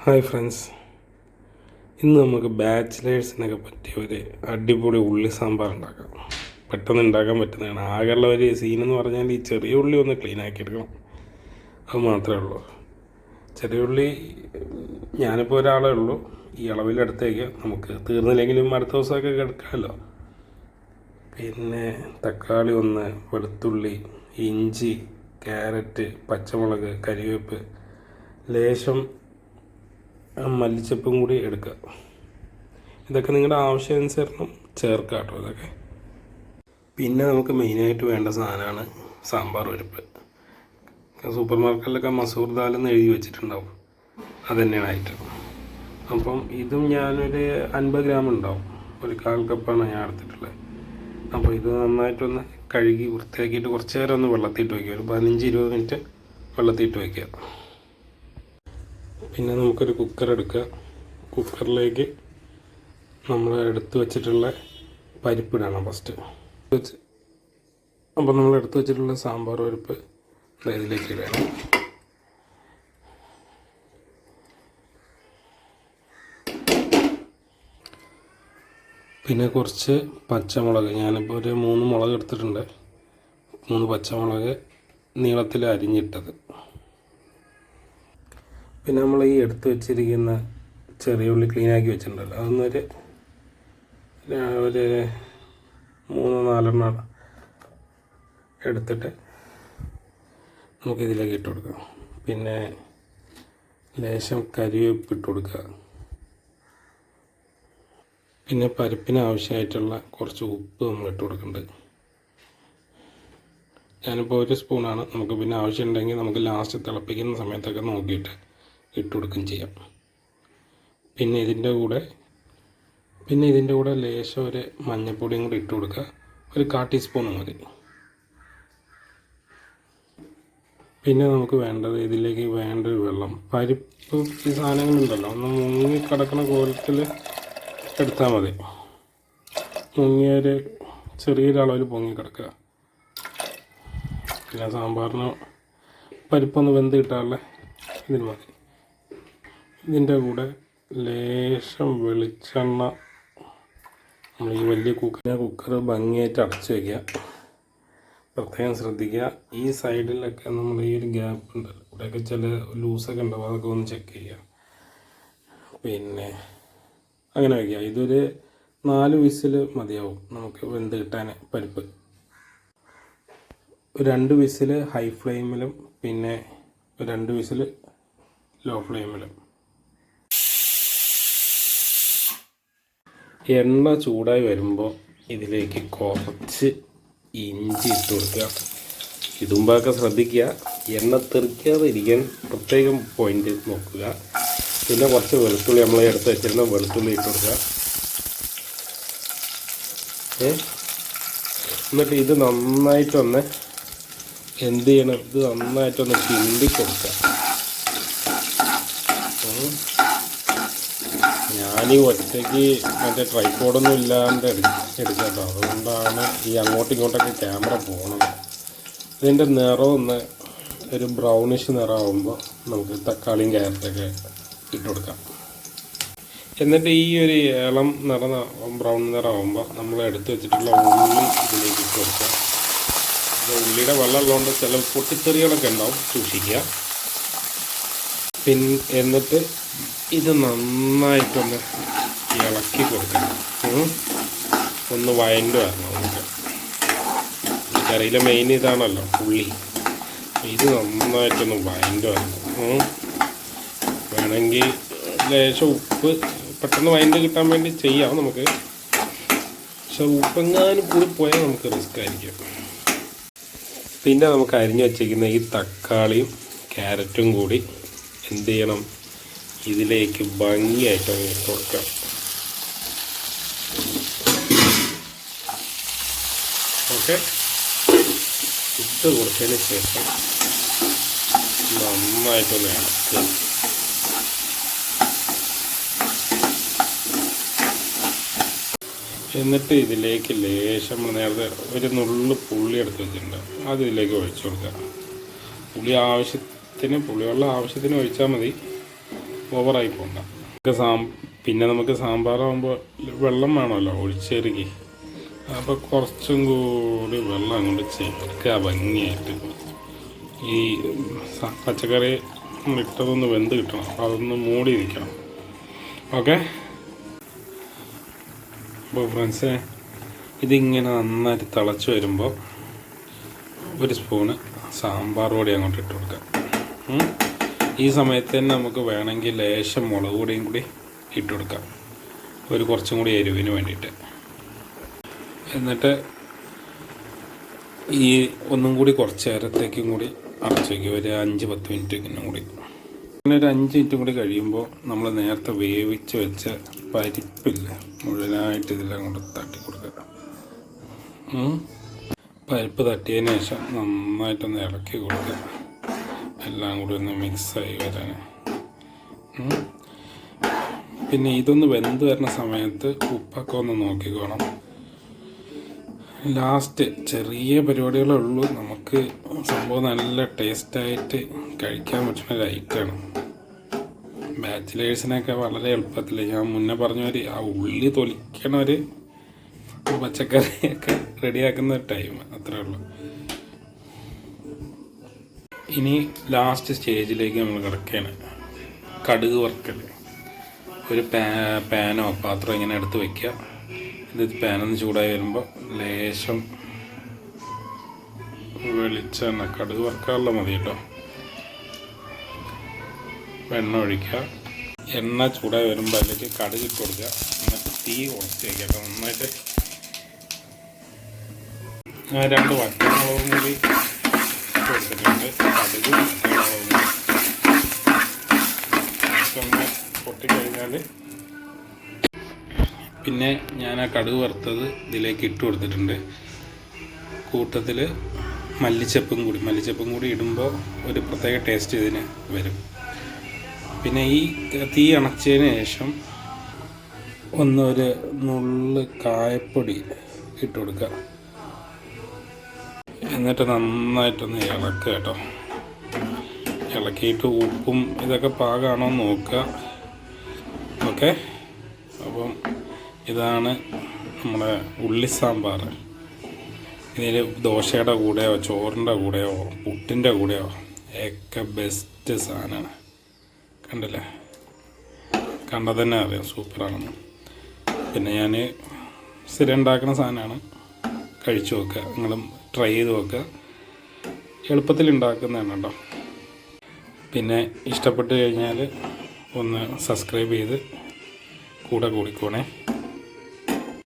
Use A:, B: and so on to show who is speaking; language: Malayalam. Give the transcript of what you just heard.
A: ഹായ് ഫ്രണ്ട്സ്, ഇന്ന് നമുക്ക് ബാച്ചിലേഴ്സിനൊക്കെ പറ്റിയ ഒരു അടിപൊളി ഉള്ളി സാമ്പാർ ഉണ്ടാക്കാം. പെട്ടെന്ന് ഉണ്ടാക്കാൻ പറ്റുന്നതാണ്. ആകെയുള്ള ഒരു സീനെന്ന് പറഞ്ഞാൽ ഈ ചെറിയ ഉള്ളി ഒന്ന് ക്ലീൻ ആക്കി എടുക്കണം. അത് മാത്രമേ ഉള്ളൂ. ചെറിയ ഉള്ളി ഞാനിപ്പോൾ ഒരാളേ ഉള്ളൂ. ഈ അളവിലെടുത്തേക്ക് നമുക്ക് തീർന്നില്ലെങ്കിലും അടുത്ത ദിവസമൊക്കെ എടുക്കാമല്ലോ. പിന്നെ തക്കാളി ഒന്ന്, വെളുത്തുള്ളി, ഇഞ്ചി, ക്യാരറ്റ്, പച്ചമുളക്, കരിവേപ്പ്, ലേശം മല്ലിച്ചപ്പും കൂടി എടുക്കുക. ഇതൊക്കെ നിങ്ങളുടെ ആവശ്യാനുസരണം ചേർക്കുക കേട്ടോ. ഇതൊക്കെ പിന്നെ നമുക്ക് മെയിനായിട്ട് വേണ്ട സാധനമാണ് സാമ്പാർ പരിപ്പ്. സൂപ്പർ മാർക്കറ്റിലൊക്കെ മസൂർ ദാൽ എന്ന് എഴുതി വെച്ചിട്ടുണ്ടാവും, അത് തന്നെയാണ് ഐറ്റം. അപ്പം ഇതും ഞാനൊരു 50 ഗ്രാം ഉണ്ടാവും. ഒരു 1/4 കപ്പാണ് ഞാൻ എടുത്തിട്ടുള്ളത്. അപ്പോൾ ഇത് നന്നായിട്ടൊന്ന് കഴുകി വൃത്തിയാക്കിയിട്ട് കുറച്ച് നേരം ഒന്ന് വെള്ളത്തിയിട്ട് വയ്ക്കുക. ഒരു 15-20 മിനിറ്റ് വെള്ളത്തിയിട്ട് വയ്ക്കുക. പിന്നെ നമുക്കൊരു കുക്കർ എടുക്കുക. കുക്കറിലേക്ക് നമ്മൾ എടുത്തു വച്ചിട്ടുള്ള പരിപ്പിടണം ഫസ്റ്റ്. അപ്പോൾ നമ്മൾ എടുത്തു വച്ചിട്ടുള്ള സാമ്പാർ പരിപ്പ് ഇതിലേക്ക് ഇടണം. പിന്നെ കുറച്ച് പച്ചമുളക്, ഞാനിപ്പോൾ ഒരു 3 മുളക് എടുത്തിട്ടുണ്ട്. 3 പച്ചമുളക് നീളത്തിൽ അരിഞ്ഞിട്ടത്. പിന്നെ നമ്മൾ ഈ എടുത്ത് വെച്ചിരിക്കുന്ന ചെറിയ ഉള്ളി ക്ലീനാക്കി വെച്ചിട്ടുണ്ടല്ലോ, അതൊന്നൊരു 3-4 എടുത്തിട്ട് നമുക്കിതിലേക്ക് ഇട്ട് കൊടുക്കാം. പിന്നെ ലേശം കരിവേപ്പ് ഇട്ട് കൊടുക്കുക. പിന്നെ പരിപ്പിന് ആവശ്യമായിട്ടുള്ള കുറച്ച് ഉപ്പ് നമ്മൾ ഇട്ട് കൊടുക്കുന്നുണ്ട്. ഞാനിപ്പോൾ 1 സ്പൂണാണ്. നമുക്ക് പിന്നെ ആവശ്യമുണ്ടെങ്കിൽ നമുക്ക് ലാസ്റ്റ് തിളപ്പിക്കുന്ന സമയത്തൊക്കെ നോക്കിയിട്ട് ഇട്ട് കൊടുക്കുകയും ചെയ്യാം. പിന്നെ ഇതിൻ്റെ കൂടെ ലേശം ഒരു മഞ്ഞൾപ്പൊടിയും കൂടി ഇട്ട് കൊടുക്കുക. ഒരു 1/4 ടീസ്പൂൺ മതി. പിന്നെ നമുക്ക് വേണ്ടത്, ഇതിലേക്ക് വേണ്ടൊരു വെള്ളം. പരിപ്പ് ഈ സാധനങ്ങളുണ്ടല്ലോ, ഒന്ന് മുങ്ങി കിടക്കുന്ന കോലത്തിൽ എടുത്താൽ മതി. മുങ്ങിയൊരു ചെറിയൊരളവിൽ പൊങ്ങി കിടക്കുക. പിന്നെ സാമ്പാറിന് പരിപ്പൊന്ന് വെന്ത് കിട്ടാനുള്ള ഇതിന് മതി. ഇതിൻ്റെ കൂടെ ലേശം വെളിച്ചെണ്ണ. നമ്മൾ ഈ വലിയ കുക്കർ ഭംഗിയായിട്ട് അടച്ച് വയ്ക്കുക. പ്രത്യേകം ശ്രദ്ധിക്കുക. ഈ സൈഡിലൊക്കെ നമ്മൾ ഈ ഒരു ഗ്യാപ്പ് ഉണ്ട്, ഇവിടെയൊക്കെ ചില ലൂസൊക്കെ ഉണ്ടാവും, അതൊക്കെ ഒന്ന് ചെക്ക് ചെയ്യുക. പിന്നെ അങ്ങനെ വയ്ക്കുക. ഇതൊരു 4 വിസിൽ മതിയാവും നമുക്ക് വെന്ത് കിട്ടാൻ പരിപ്പ്. 2 വിസിൽ ഹൈ ഫ്ലെയിമിലും പിന്നെ 2 വിസിൽ ലോ ഫ്ലെയിമിലും. എണ്ണ ചൂടായി വരുമ്പോൾ ഇതിലേക്ക് കുറച്ച് ഇഞ്ചി ഇട്ട് കൊടുക്കുക. ഇതുമ്പോഴൊക്കെ ശ്രദ്ധിക്കുക, എണ്ണ തെറിക്കാതെ ഇരിക്കാൻ പ്രത്യേകം പോയിൻ്റ് നോക്കുക. പിന്നെ കുറച്ച് വെളുത്തുള്ളി, നമ്മൾ എടുത്ത് വെച്ചിരുന്ന വെളുത്തുള്ളി ഇട്ട് കൊടുക്കുക. എന്നിട്ട് ഇത് നന്നായിട്ടൊന്ന് എന്ത് ചെയ്യണം, ഇത് നന്നായിട്ടൊന്ന് കിണ്ടി കൊടുക്കുക. ഞാനീ ഒറ്റയ്ക്ക് മറ്റേ ട്രൈപോഡൊന്നും ഇല്ലാണ്ട് എടുക്കാട്ടോ, അതുകൊണ്ടാണ് ഈ അങ്ങോട്ടും ഇങ്ങോട്ടൊക്കെ ക്യാമറ പോകണത്. ഇതിൻ്റെ നിറമൊന്ന് ഒരു ബ്രൗണിഷ് നിറമാകുമ്പോൾ നമുക്ക് തക്കാളിയും ക്യാരറ്റൊക്കെ ഇട്ട് കൊടുക്കാം. എന്നിട്ട് ഈ ഒരു ഇളം ബ്രൗൺ നിറമാകുമ്പോൾ നമ്മൾ എടുത്ത് വെച്ചിട്ടുള്ള ഉള്ളി ഇതിലേക്ക് ഇട്ട് കൊടുക്കുക. ഉള്ളിയുടെ വെള്ളമുള്ളതുകൊണ്ട് ചില പൊട്ടിത്തെറികളൊക്കെ ഉണ്ടാവും, സൂക്ഷിക്കുക. എന്നിട്ട് ഇത് നന്നായിട്ടൊന്ന് ഇളക്കി കൊടുക്കണം. ഒന്ന് വഴണ്ട് വരണം നമുക്ക്. ഈ കറിയിലെ മെയിൻ ഇതാണല്ലോ ഉള്ളി. ഇത് നന്നായിട്ടൊന്ന് വഴണ്ട് വരണം. വേണമെങ്കിൽ ലേശം ഉപ്പ് പെട്ടെന്ന് വഴണ്ട് കിട്ടാൻ വേണ്ടി ചെയ്യാം നമുക്ക്. പക്ഷെ ഉപ്പെങ്ങാനും കൂടി പോയാൽ നമുക്ക് റിസ്ക് ആയിരിക്കും. പിന്നെ നമുക്ക് അരിഞ്ഞു വച്ചിരിക്കുന്ന ഈ തക്കാളിയും ക്യാരറ്റും കൂടി എന്ത് ചെയ്യണം, ഇതിലേക്ക് ഭംഗിയായിട്ട് ഇട്ട് കൊടുക്കാം. ഓക്കെ, ഇട്ട് കൊടുത്തതിന് ശേഷം നന്നായിട്ടൊന്ന് ഇളക്കുക. എന്നിട്ട് ഇതിലേക്ക് ലേശം നേരത്തെ ഒരു നുള്ളു പുളി എടുത്ത് വെച്ചിട്ടുണ്ട്, അത് ഇതിലേക്ക് ഒഴിച്ചു കൊടുക്കുക. പുളിവെള്ളം ആവശ്യത്തിന് ഒഴിച്ചാൽ മതി. ഓവറായി പോകണ്ട. പിന്നെ നമുക്ക് സാമ്പാറാകുമ്പോൾ വെള്ളം വേണമല്ലോ ഒഴിച്ചേരിക്ക്. അപ്പോൾ കുറച്ചും കൂടി വെള്ളം അങ്ങോട്ട് ചേർക്കുക ഭംഗിയായിട്ട്. ഈ പച്ചക്കറി ഇട്ടതൊന്ന് വെന്ത് കിട്ടണം, അതൊന്ന് മൂടി ഇരിക്കണം. ഓക്കെ. അപ്പോൾ ഫ്രണ്ട്സേ, ഇതിങ്ങനെ നന്നായിട്ട് തിളച്ച് വരുമ്പോൾ ഒരു സ്പൂണ് സാമ്പാർ പൊടി അങ്ങോട്ട് ഇട്ട് കൊടുക്കാം. ഈ സമയത്ത് തന്നെ നമുക്ക് വേണമെങ്കിൽ ലേശം മുളക് പൊടിയും കൂടി ഇട്ട് കൊടുക്കാം, കുറച്ചും കൂടി എരിവിന് വേണ്ടിയിട്ട്. എന്നിട്ട് ഈ ഒന്നും കൂടി കുറച്ച് നേരത്തേക്കും കൂടി അടച്ച് വയ്ക്കും, ഒരു 5-10 മിനിറ്റിനും കൂടി. അങ്ങനെ ഒരു 5 മിനിറ്റും കൂടി കഴിയുമ്പോൾ നമ്മൾ നേരത്തെ വേവിച്ച് വെച്ച പരിപ്പില്ല മുഴുവനായിട്ട് ഇതിലെല്ലാം കൊണ്ട് തട്ടി കൊടുക്കുക. പരിപ്പ് തട്ടിയതിന് ശേഷം നന്നായിട്ടൊന്ന് ഇളക്കി കൊടുക്കുക, എല്ലാം കൂടി ഒന്ന് മിക്സായി വരാൻ. പിന്നെ ഇതൊന്ന് വെന്ത് വരുന്ന സമയത്ത് ഉപ്പൊക്കെ ഒന്ന് നോക്കിക്കോണം. ലാസ്റ്റ് ചെറിയ പരിപാടികളേ ഉള്ളൂ, നമുക്ക് സംഭവം നല്ല ടേസ്റ്റായിട്ട് കഴിക്കാൻ പറ്റുന്ന ഒരു ഐറ്റമാണ്. ബാച്ചിലേഴ്സിനൊക്കെ വളരെ എളുപ്പത്തിൽ, ഞാൻ മുന്നേ പറഞ്ഞവർ ആ ഉള്ളി തൊലിക്കണവർ പച്ചക്കറിയൊക്കെ റെഡിയാക്കുന്ന ടൈം അത്രേ ഉള്ളൂ. ഇനി ലാസ്റ്റ് സ്റ്റേജിലേക്ക് നമ്മൾ കിടക്കുകയാണ്. കടുക് വറുക്കൽ. ഒരു പാനോ പാത്രം ഇങ്ങനെ എടുത്ത് വയ്ക്കുക. ഇത് പാനൊന്ന് ചൂടായി വരുമ്പോൾ ലേശം വെളിച്ചെണ്ണ, കടുക് വറുക്കാനുള്ള മതി കേട്ടോ, എണ്ണ ഒഴിക്കുക. എണ്ണ ചൂടായി വരുമ്പോൾ അതിലേക്ക് കടുക് ഇട്ട് കൊടുക്കുക. എന്നിട്ട് തീ കുറച്ച് വയ്ക്കുക കേട്ടോ നന്നായിട്ട്. 2 വറ്റൽമുളകും കൂടി കൊടുത്തിട്ടുണ്ട്. കടുക് ഒന്ന് പൊട്ടിക്കഴിഞ്ഞാൽ പിന്നെ ഞാൻ ആ കടുക് വറുത്തത് ഇതിലേക്ക് ഇട്ട് കൊടുത്തിട്ടുണ്ട്. കൂട്ടത്തിൽ മല്ലിച്ചപ്പും കൂടി ഇടുമ്പോൾ ഒരു പ്രത്യേക ടേസ്റ്റ് ഇതിന് വരും. പിന്നെ ഈ തീ അണച്ചതിന് ശേഷം ഒരു നുള്ള് കായപ്പൊടി ഇട്ട് കൊടുക്കുക. എന്നിട്ട് നന്നായിട്ടൊന്ന് ഇളക്കുക കേട്ടോ. ഇളക്കിയിട്ട് ഉപ്പും ഇതൊക്കെ പാകമാണോ എന്ന് നോക്കുക. ഓക്കെ. അപ്പം ഇതാണ് നമ്മുടെ ഉള്ളി സാമ്പാർ. ഇതിൽ ദോശയുടെ കൂടെയോ ചോറിൻ്റെ കൂടെയോ പുട്ടിൻ്റെ കൂടെയോ ഒക്കെ ബെസ്റ്റ് സാധനമാണ്. കണ്ടില്ലേ, കണ്ടാൽ തന്നെ അറിയാം സൂപ്പറാണെന്ന്. പിന്നെ ഞാൻ സ്ഥിരം ഉണ്ടാക്കുന്ന സാധനമാണ്, കഴിച്ചു നോക്കുക, നിങ്ങളും ട്രൈ ചെയ്ത് നോക്കുക. എളുപ്പത്തിൽ ഉണ്ടാക്കുന്നതാണ് കേട്ടോ. പിന്നെ ഇഷ്ടപ്പെട്ട് കഴിഞ്ഞാൽ ഒന്ന് സബ്സ്ക്രൈബ് ചെയ്ത് കൂടെ കൂടിക്കോണേ.